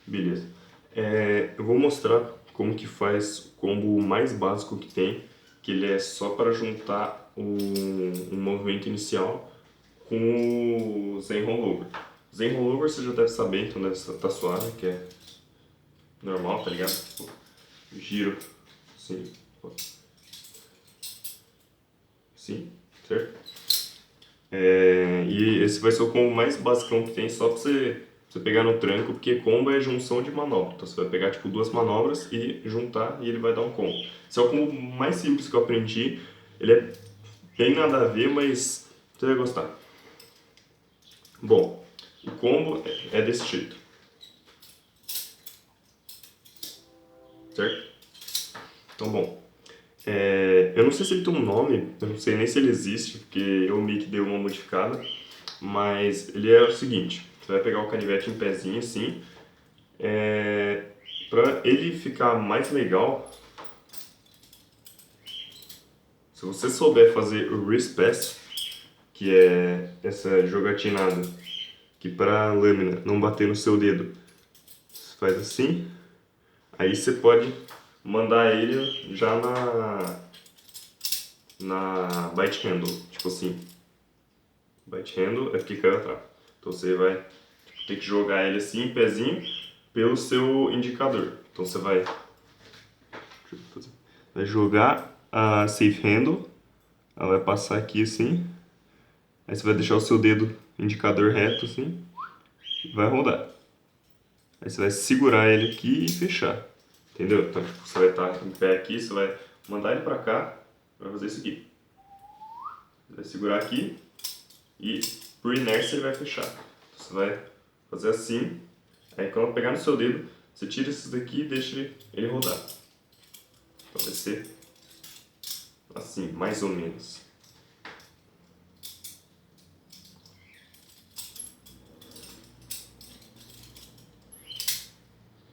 Beleza. Eu vou mostrar como que faz o combo mais básico que tem, que ele é só para juntar um movimento inicial com o Zen Rollover. Zen Rollover você já deve saber, então deve estar suave, que é normal, tá ligado? Giro, sim, sim, certo? E esse vai ser o combo mais basicão que tem, só pra você pegar no tranco, porque combo é junção de manobra. Então você vai pegar tipo duas manobras e juntar e ele vai dar um combo. Esse é o combo mais simples que eu aprendi. Ele é bem nada a ver, mas você vai gostar. Bom, o combo é desse jeito, certo? Então, bom, eu não sei se ele tem um nome, eu não sei nem se ele existe, porque eu meio que dei uma modificada, mas ele é o seguinte: você vai pegar o canivete em pezinho assim, para ele ficar mais legal. Se você souber fazer o wrist pass, que é essa jogatinada que para a lâmina não bater no seu dedo, você faz assim, aí você pode mandar ele já na bite handle, tipo assim. Bite handle é porque caiu atrás. Então você vai ter que jogar ele assim, em pezinho, pelo seu indicador. Então você vai jogar a safe handle, ela vai passar aqui assim, aí você vai deixar o seu dedo indicador reto assim, e vai rodar. Aí você vai segurar ele aqui e fechar, entendeu? Então tipo, você vai estar em pé aqui, você vai mandar ele pra cá, vai fazer isso aqui. Você vai segurar aqui e por inércia ele vai fechar. Então, você vai fazer assim, aí quando pegar no seu dedo, você tira esses daqui e deixa ele rodar. Então vai ser assim, mais ou menos.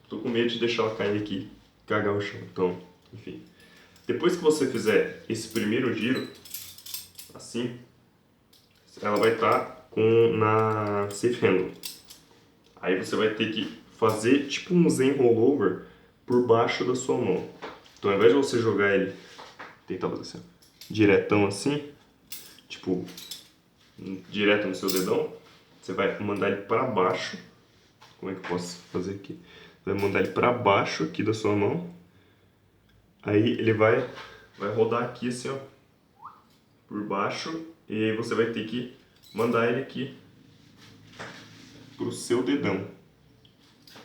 Tô com medo de deixar ela cair aqui, cagar o chão. Então, enfim. Depois que você fizer esse primeiro giro, assim, ela vai estar na safe handle. Aí você vai ter que fazer tipo um Zen rollover por baixo da sua mão. Então ao invés de você jogar ele, tentar fazer assim, diretão assim, tipo, direto no seu dedão, você vai mandar ele para baixo. Como é que eu posso fazer aqui? Vai mandar ele para baixo aqui da sua mão. Aí ele vai rodar aqui assim, ó, por baixo, e aí você vai ter que mandar ele aqui pro seu dedão.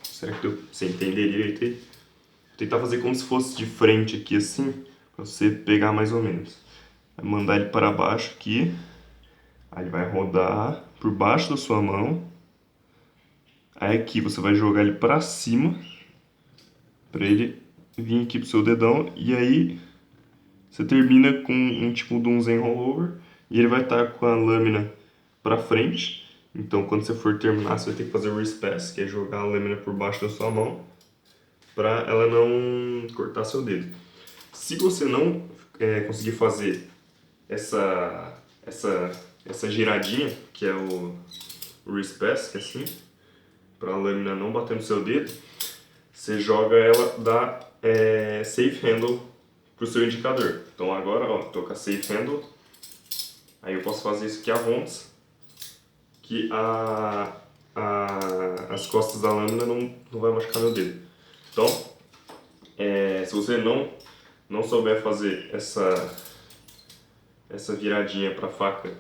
Será que deu pra você entender direito aí? Vou tentar fazer como se fosse de frente aqui assim, pra você pegar mais ou menos. Vai mandar ele para baixo aqui, aí ele vai rodar por baixo da sua mão. Aí aqui você vai jogar ele para cima, para ele vir aqui pro seu dedão, e aí você termina com um tipo de um Zen rollover, e ele vai estar com a lâmina para frente. Então quando você for terminar, você vai ter que fazer o wrist pass, que é jogar a lâmina por baixo da sua mão, para ela não cortar seu dedo. Se você não conseguir fazer essa giradinha, que é o wrist pass, que é assim, para a lâmina não bater no seu dedo, você joga ela da safe handle pro seu indicador. Então agora, ó, tô com a safe handle, aí eu posso fazer isso aqui a volts, que as costas da lâmina não vai machucar meu dedo. Então, se você não souber fazer essa viradinha para a faca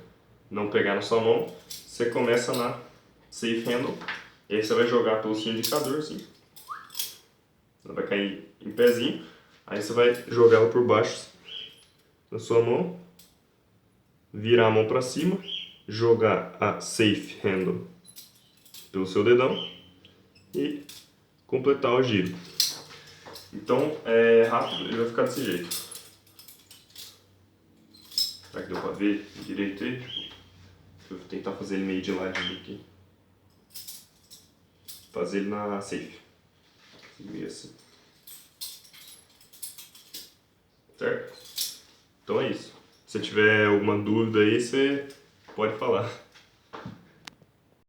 não pegar na sua mão, você começa na safe handle, e aí você vai jogar pelo seu indicador assim, ela vai cair em pezinho, aí você vai jogar ela por baixo da sua mão, virar a mão para cima, jogar a safe handle pelo seu dedão e completar o giro. Então é rápido e vai ficar desse jeito. Será que deu pra ver direito aí? Deixa eu tentar fazer ele meio de ladinho aqui. Fazer ele na safe. Meio assim. Certo? Então é isso. Se tiver alguma dúvida aí, você pode falar.